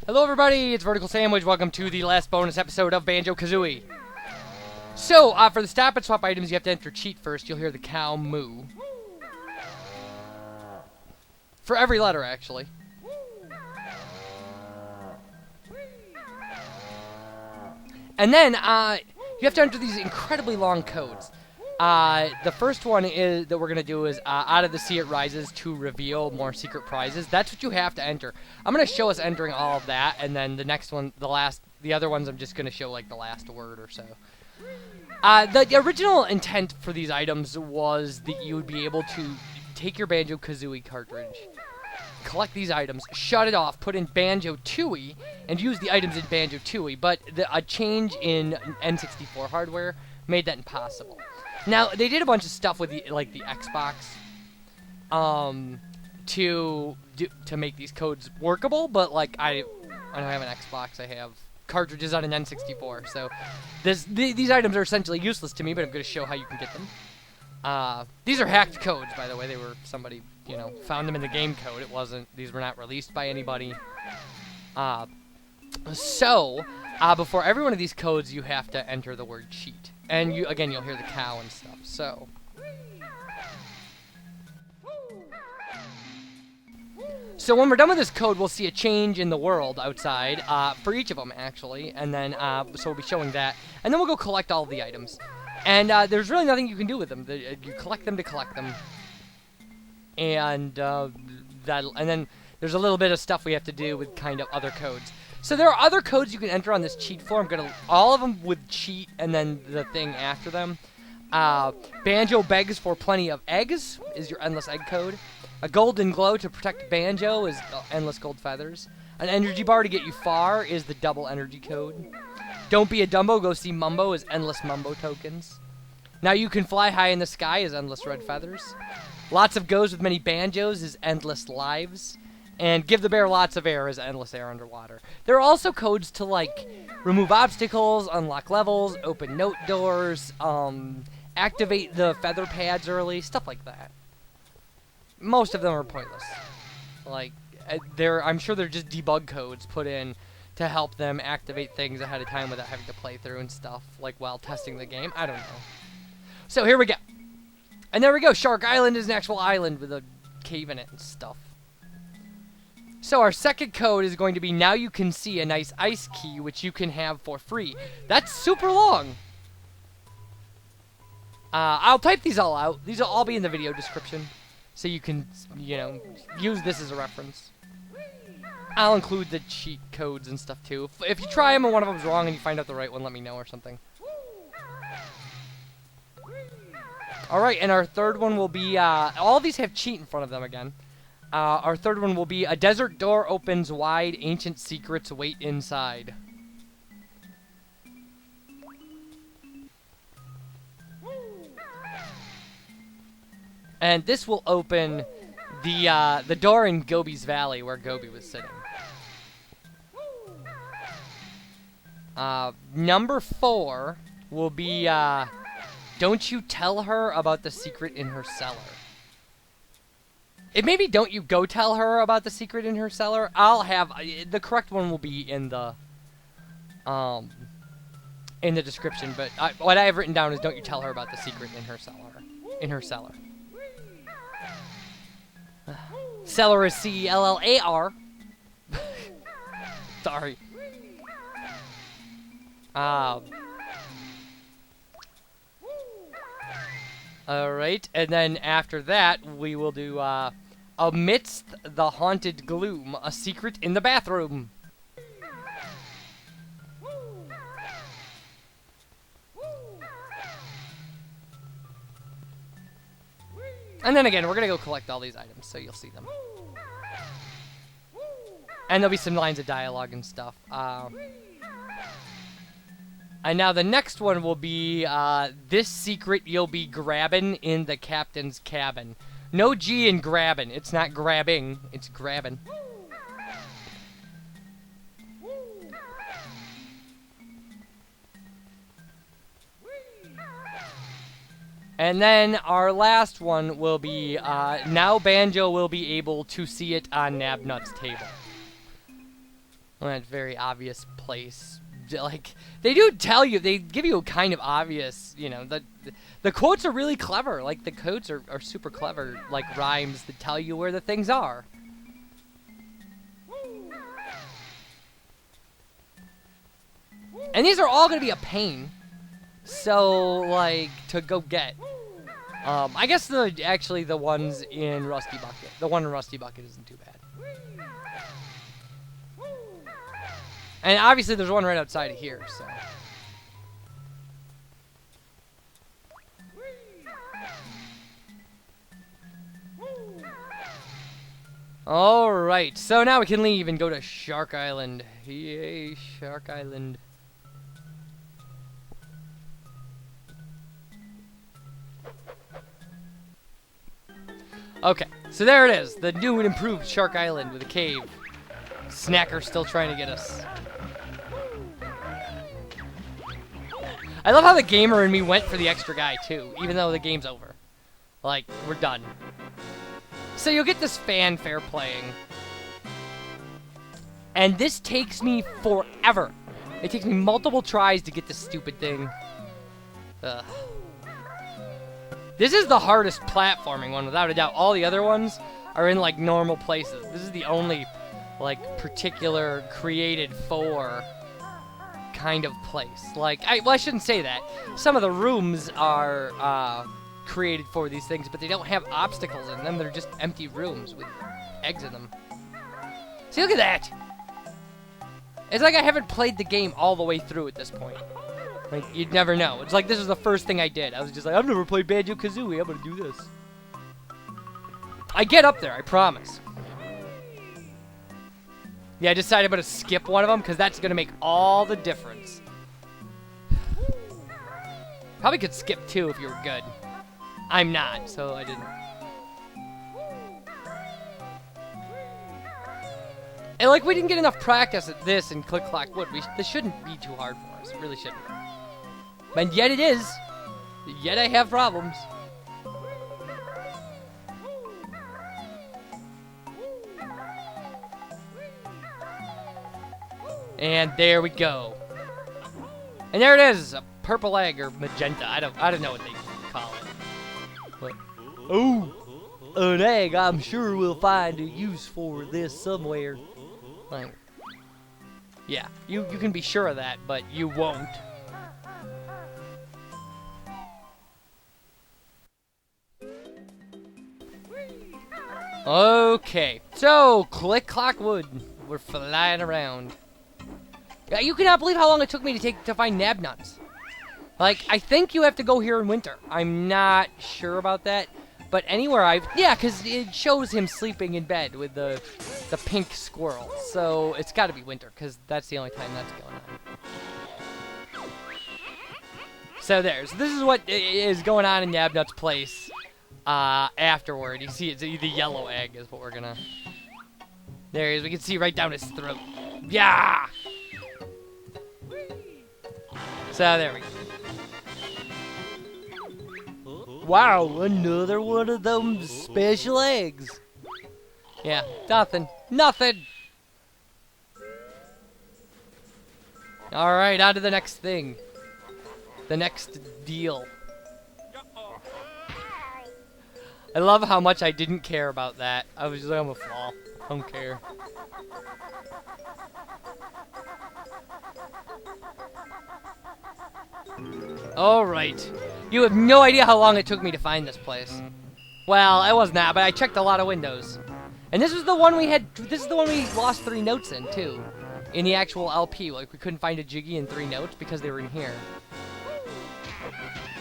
Hello everybody, it's VerticalSandwich. Welcome to the last bonus episode of Banjo-Kazooie. So, for the stop and swap items, you have to enter cheat first. You'll hear the cow moo. For every letter, actually. And then, you have to enter these incredibly long codes. The first one is that we're going to do is, out of the sea it rises to reveal more secret prizes. That's what you have to enter. I'm going to show us entering all of that, and then the next one, the other ones I'm just going to show, like, the last word or so. The original intent for these items was that you would be able to take your Banjo-Kazooie cartridge, collect these items, shut it off, put in Banjo-Tooie, and use the items in Banjo-Tooie, but a change in N64 hardware made that impossible. Now, they did a bunch of stuff with the Xbox to make these codes workable, but like I don't have an Xbox, I have cartridges on an N64, so these items are essentially useless to me, but I'm going to show how you can get them. These are hacked codes, by the way. They were somebody, found them in the game code. These were not released by anybody. Before every one of these codes, you have to enter the word cheat. And you'll hear the cow and stuff. So when we're done with this code, we'll see a change in the world outside, for each of them, actually. And then, so we'll be showing that. And then we'll go collect all of the items. And there's really nothing you can do with them. You collect them to collect them. And, and then there's a little bit of stuff we have to do with kind of other codes. So there are other codes you can enter on this cheat floor. All of them with cheat and then the thing after them. Banjo begs for plenty of eggs is your endless egg code. A golden glow to protect Banjo is endless gold feathers. An energy bar to get you far is the double energy code. Don't be a dumbo, go see mumbo is endless mumbo tokens. Now you can fly high in the sky is endless red feathers. Lots of goes with many banjos is endless lives. And give the bear lots of air is endless air underwater. There are also codes to, like, remove obstacles, unlock levels, open note doors, activate the feather pads early, stuff like that. Most of them are pointless. Like, I'm sure they're just debug codes put in to help them activate things ahead of time without having to play through and stuff, like, while testing the game. I don't know. So, here we go. And there we go. Shark Island is an actual island with a cave in it and stuff. So our second code is going to be now you can see a nice ice key, which you can have for free. That's super long. I'll type these all out. These will all be in the video description. So you can, use this as a reference. I'll include the cheat codes and stuff too. If you try them and one of them's wrong and you find out the right one, let me know or something. Alright, and our third one will be, all these have cheat in front of them again. Our third one will be a desert door opens wide, ancient secrets wait inside. And this will open the door in Gobi's Valley where Gobi was sitting. Number 4 will be don't you tell her about the secret in her cellar. It may be don't you go tell her about the secret in her cellar. I'll have the correct one will be in the description, but what I have written down is don't you tell her about the secret in her cellar. In her cellar. Cellar is C-E-L-L-A-R. Sorry. Alright, and then after that, we will do, Amidst the haunted gloom, a secret in the bathroom. And then again, we're gonna go collect all these items, so you'll see them. And there'll be some lines of dialogue and stuff. And now the next one will be, this secret you'll be grabbin in the captain's cabin. No G in grabbin. It's not grabbing, it's grabbin. And then our last one will be, now Banjo will be able to see it on Nabnuts' table. Well, that's a very obvious place. Like, they do tell you, they give you a kind of obvious, you know, the quotes are really clever. Like, the codes are super clever, like rhymes that tell you where the things are. And these are all going to be a pain. So, like, to go get. I guess actually the ones in Rusty Bucket. The one in Rusty Bucket isn't too bad. And obviously there's one right outside of here, so. Alright, so now we can leave and go to Shark Island. Yay, Shark Island. Okay, so there it is. The new and improved Shark Island with a cave. Snacker's still trying to get us. I love how the gamer in me went for the extra guy, too, even though the game's over. Like, we're done. So you'll get this fanfare playing. And this takes me forever. It takes me multiple tries to get this stupid thing. Ugh. This is the hardest platforming one, without a doubt. All the other ones are in, like, normal places. This is the only, like, particular created for kind of place. Like, well, I shouldn't say that. Some of the rooms are created for these things, but they don't have obstacles in them. They're just empty rooms with eggs in them. See, look at that! It's like I haven't played the game all the way through at this point. Like, you'd never know. It's like this is the first thing I did. I was just like, I've never played Banjo-Kazooie. I'm gonna do this. I get up there, I promise. Yeah, I decided I'm gonna skip one of them because that's gonna make all the difference. Probably could skip two if you were good. I'm not, so I didn't. And like, we didn't get enough practice at this and Click Clack Wood. This shouldn't be too hard for us. It really shouldn't. And yet it is. Yet I have problems. And there we go. And there it is, a purple egg or magenta. I don't know what they call it. But, oh, an egg. I'm sure we'll find a use for this somewhere. Like, yeah, you can be sure of that, but you won't. Okay, so Click Clack Wood. We're flying around. You cannot believe how long it took me to find nabnuts. Like, I think you have to go here in winter. I'm not sure about that, but anywhere yeah, because it shows him sleeping in bed with the pink squirrel. So it's got to be winter, because that's the only time that's going on. So this is what is going on in Nabnut's place. Afterward, you see it's the yellow egg is what we're gonna. There he is. We can see right down his throat. Yeah. So there we go. Wow, another one of them special eggs. Yeah, nothing. Nothing. All right, on to the next thing. The next deal. I love how much I didn't care about that. I was just like, I'm gonna fall. I don't care. Alright. You have no idea how long it took me to find this place. Well, it was not, but I checked a lot of windows. And this was the one this is the one we lost 3 notes in, too. In the actual LP. Like, we couldn't find a Jiggy in 3 notes because they were in here.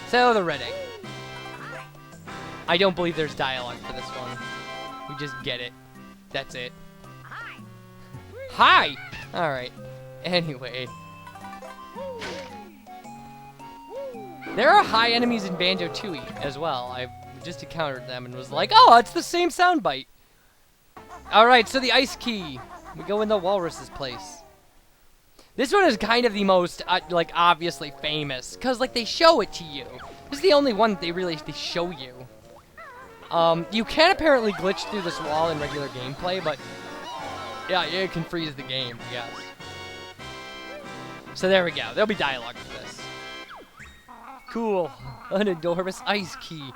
So, the red egg. I don't believe there's dialogue for this one. We just get it. That's it. Hi! Alright. Anyway. There are high enemies in Banjo-Tooie as well. I just encountered them and was like, oh, it's the same soundbite. Alright, so the ice key. We go in the walrus's place. This one is kind of the most, like, obviously famous. Because, like, they show it to you. This is the only one that they show you. You can apparently glitch through this wall in regular gameplay, but Yeah, it can freeze the game, yes. So there we go. There'll be dialogue for this. Cool. An enormous ice key.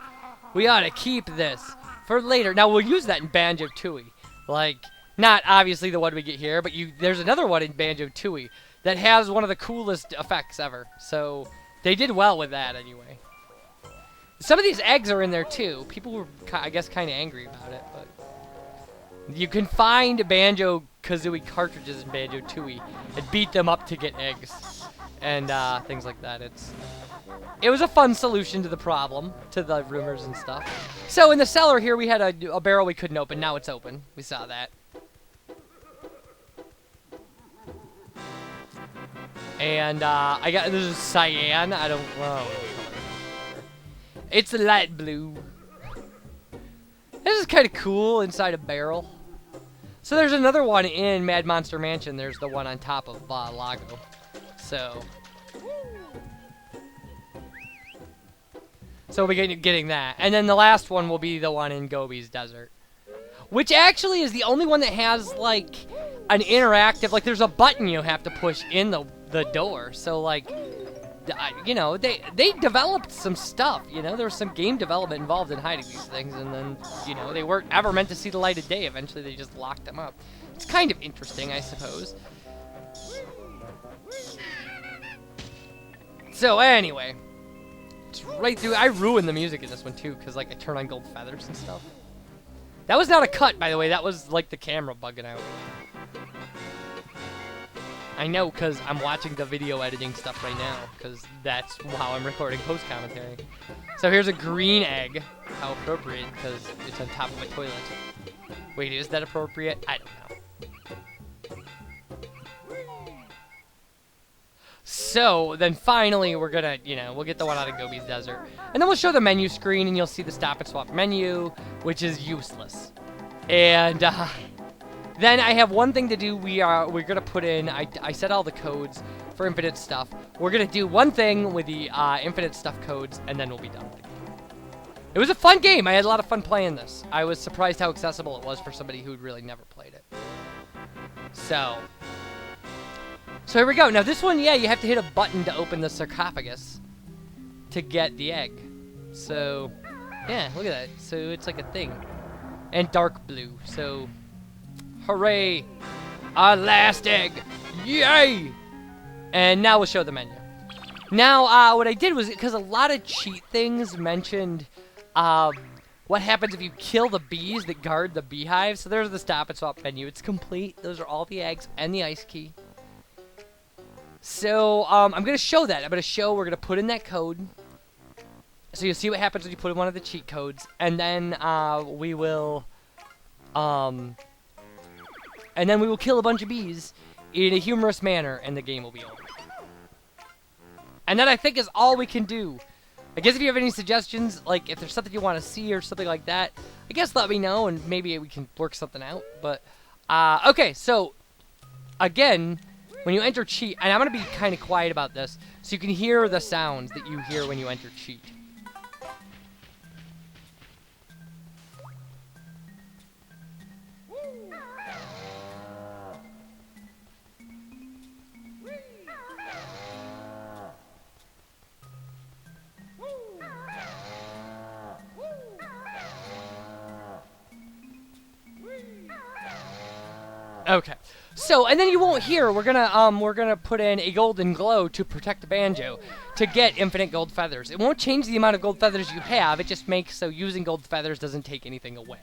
We ought to keep this for later. Now, we'll use that in Banjo-Tooie. Like, not obviously the one we get here, but there's another one in Banjo-Tooie that has one of the coolest effects ever. So, they did well with that anyway. Some of these eggs are in there too. People were, I guess, kind of angry about it, but you can find Banjo-Kazooie cartridges in Banjo-Tooie and beat them up to get eggs and things like that. It was a fun solution to the problem, to the rumors and stuff. So in the cellar here, we had a barrel we couldn't open. Now it's open. We saw that. And this is cyan. I don't know. It's light blue. This is kind of cool inside a barrel. So there's another one in Mad Monster Mansion. There's the one on top of Lago. So we'll be getting that. And then the last one will be the one in Gobi's Desert. Which actually is the only one that has, like, an interactive... Like, there's a button you have to push in the door. So, like, you know, they developed some stuff, you know? There was some game development involved in hiding these things. And then, you know, they weren't ever meant to see the light of day. Eventually, they just locked them up. It's kind of interesting, I suppose. So, anyway... It's right through. I ruined the music in this one too, because like I turn on gold feathers and stuff. That was not a cut, by the way. That was like the camera bugging out. I know, because I'm watching the video editing stuff right now, because that's how I'm recording post commentary. So here's a green egg. How appropriate, because it's on top of a toilet. Wait, is that appropriate? I don't know. So, then finally, we're gonna, you know, we'll get the one out of Gobi's Desert. And then we'll show the menu screen, and you'll see the stop and swap menu, which is useless. And, then I have one thing to do. We're gonna put in, I set all the codes for infinite stuff. We're gonna do one thing with the, infinite stuff codes, and then we'll be done with the game. It was a fun game. I had a lot of fun playing this. I was surprised how accessible it was for somebody who'd really never played it. So here we go. Now this one, yeah, you have to hit a button to open the sarcophagus to get the egg. So, yeah, look at that. So it's like a thing. And dark blue. So, hooray! Our last egg! Yay! And now we'll show the menu. Now, what I did was, because a lot of cheat things mentioned what happens if you kill the bees that guard the beehive. So there's the stop and swap menu. It's complete. Those are all the eggs and the ice key. So, I'm going to show that. We're going to put in that code. So you'll see what happens when you put in one of the cheat codes. And then, we will kill a bunch of bees in a humorous manner, and the game will be over. And that, I think, is all we can do. I guess if you have any suggestions, like, if there's something you want to see or something like that, I guess let me know, and maybe we can work something out. But, okay, so, again... When you enter cheat, and I'm going to be kind of quiet about this, so you can hear the sounds that you hear when you enter cheat. Okay. So, and then you won't hear, we're gonna put in a golden glow to protect the banjo to get infinite gold feathers. It won't change the amount of gold feathers you have, it just makes so using gold feathers doesn't take anything away.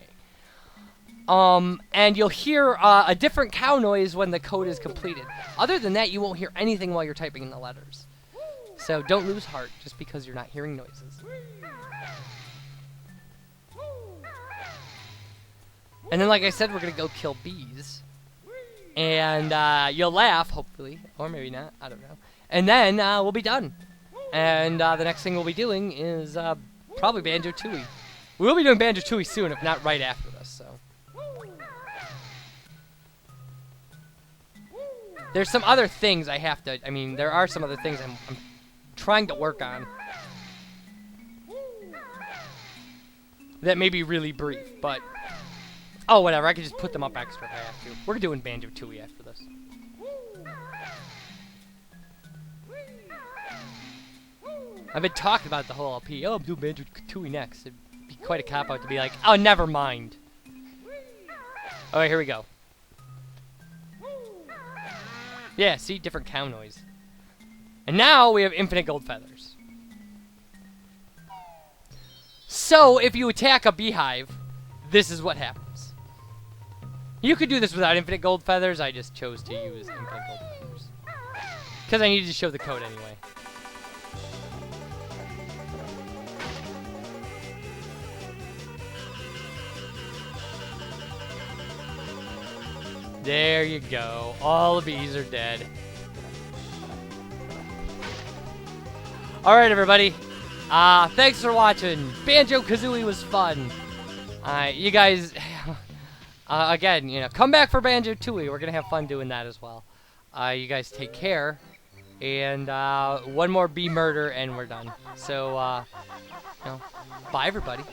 And you'll hear a different cow noise when the code is completed. Other than that, you won't hear anything while you're typing in the letters. So don't lose heart just because you're not hearing noises. And then, like I said, we're gonna go kill bees. And you'll laugh, hopefully, or maybe not, I don't know. And then we'll be done. And the next thing we'll be doing is probably Banjo-Tooie. We'll be doing Banjo-Tooie soon, if not right after this, so. There's some other things I have to, there are some other things I'm trying to work on. That may be really brief, but Oh, whatever. I could just put them up extra if I have to. We're doing Banjo-Tooie after this. I've been talking about the whole LP. Oh, I'm doing Banjo-Tooie next. It'd be quite a cop-out to be like, oh, never mind. Alright, here we go. Yeah, see? Different cow noise. And now we have infinite gold feathers. So, if you attack a beehive, this is what happens. You could do this without infinite gold feathers. I just chose to use infinite gold feathers. Because I needed to show the code anyway. There you go. All the bees are dead. Alright, everybody. Thanks for watching. Banjo-Kazooie was fun. You guys, again, you know, come back for Banjo-Tooie. We're going to have fun doing that as well. You guys take care. And one more bee murder and we're done. So, you know, bye, everybody.